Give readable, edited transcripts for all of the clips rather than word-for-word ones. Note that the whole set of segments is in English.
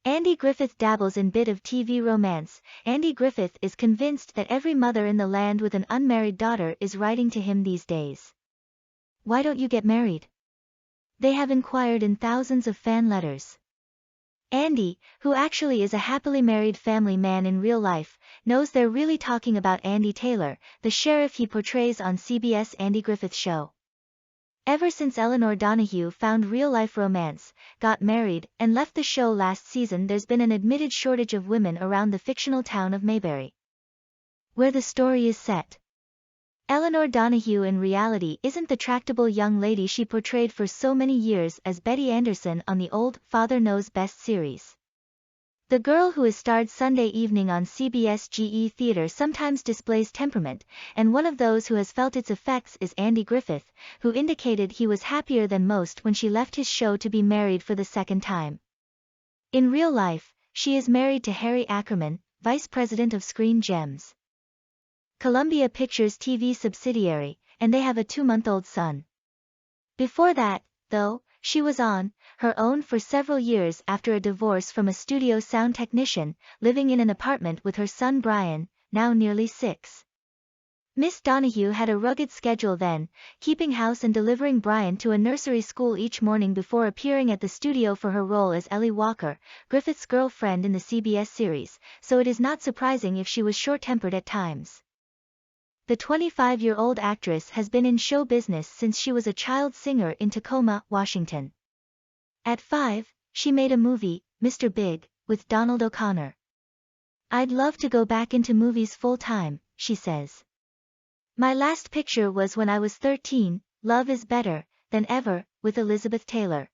Andy Griffith dabbles in bit of TV romance. Andy Griffith is convinced that every mother in the land with an unmarried daughter is writing to him these days. Why don't you get married? They have inquired in thousands of fan letters. Andy, who actually is a happily married family man in real life, knows they're really talking about Andy Taylor, the sheriff he portrays on CBS' Andy Griffith Show. Ever since Elinor Donahue found real-life romance, got married, and left the show last season, there's been an admitted shortage of women around the fictional town of Mayberry, where the story is set. Elinor Donahue in reality isn't the tractable young lady she portrayed for so many years as Betty Anderson on the old Father Knows Best series. The girl who is starred Sunday evening on CBS GE Theatre sometimes displays temperament, and one of those who has felt its effects is Andy Griffith, who indicated he was happier than most when she left his show to be married for the second time. In real life, she is married to Harry Ackerman, vice president of Screen Gems, Columbia Pictures TV subsidiary, and they have a 2-month-old son. Before that, though, she was on her own for several years after a divorce from a studio sound technician, living in an apartment with her son Brian, now nearly 6. Miss Donahue had a rugged schedule then, keeping house and delivering Brian to a nursery school each morning before appearing at the studio for her role as Ellie Walker, Griffith's girlfriend in the CBS series, so it is not surprising if she was short-tempered at times. The 25-year-old actress has been in show business since she was a child singer in Tacoma, Washington. At 5, she made a movie, Mr. Big, with Donald O'Connor. "I'd love to go back into movies full-time," she says. "My last picture was when I was 13, Love is Better Than Ever, with Elizabeth Taylor."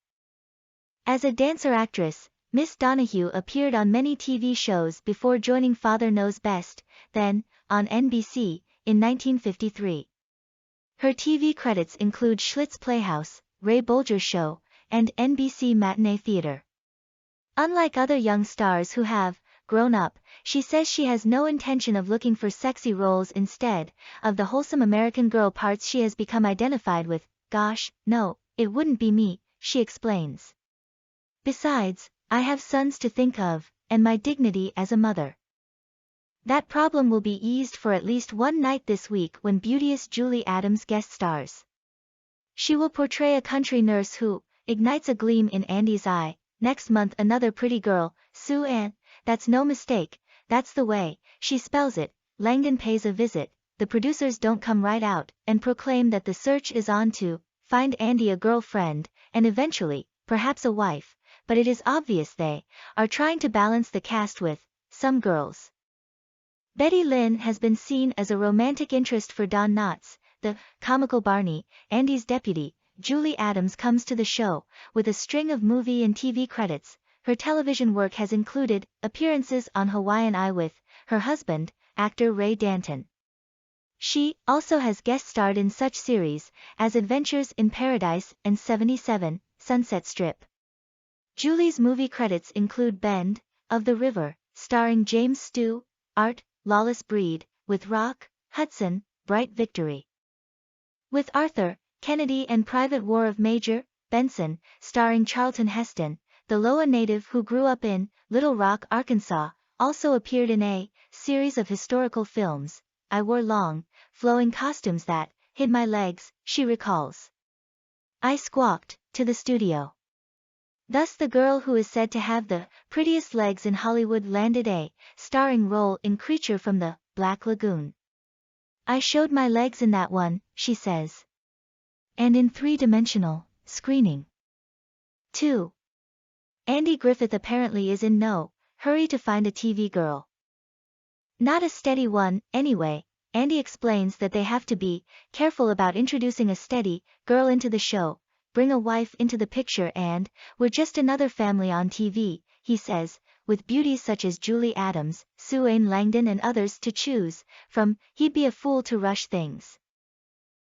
As a dancer-actress, Miss Donahue appeared on many TV shows before joining Father Knows Best, then, on NBC, in 1953. Her TV credits include Schlitz Playhouse, Ray Bolger's Show, and NBC Matinee Theater. Unlike other young stars who have grown up, she says she has no intention of looking for sexy roles instead of the wholesome American girl parts she has become identified with. "Gosh, no, it wouldn't be me," she explains. "Besides, I have sons to think of, and my dignity as a mother. That problem will be eased for at least one night this week when beauteous Julie Adams guest stars. She will portray a country nurse who ignites a gleam in Andy's eye. Next month another pretty girl, Sue Ann, that's no mistake, that's the way she spells it." Langdon pays a visit, the producers don't come right out, and proclaim that the search is on to find Andy a girlfriend, and eventually, perhaps a wife, but it is obvious they are trying to balance the cast with some girls. Betty Lynn has been seen as a romantic interest for Don Knotts, the comical Barney, Andy's deputy. Julie Adams comes to the show with a string of movie and TV credits. Her television work has included appearances on Hawaiian Eye with her husband, actor Ray Danton. She also has guest starred in such series as Adventures in Paradise and 77, Sunset Strip. Julie's movie credits include Bend of the River, starring James Stu, Art, Lawless Breed, with Rock Hudson, Bright Victory, with Arthur Kennedy, and Private War of Major Benson, starring Charlton Heston, the Loa native who grew up in Little Rock, Arkansas. Also appeared in a series of historical films. "I wore long, flowing costumes that hid my legs," she recalls. "I squawked to the studio." Thus the girl who is said to have the prettiest legs in Hollywood landed a starring role in Creature from the Black Lagoon. "I showed my legs in that one," she says. And in 3-dimensional screening, too. Andy Griffith apparently is in no hurry to find a TV girl. Not a steady one, anyway. Andy explains that they have to be careful about introducing a steady girl into the show, bring a wife into the picture, and we're just another family on TV, he says, with beauties such as Julie Adams, Sue Ann Langdon and others to choose from. He'd be a fool to rush things.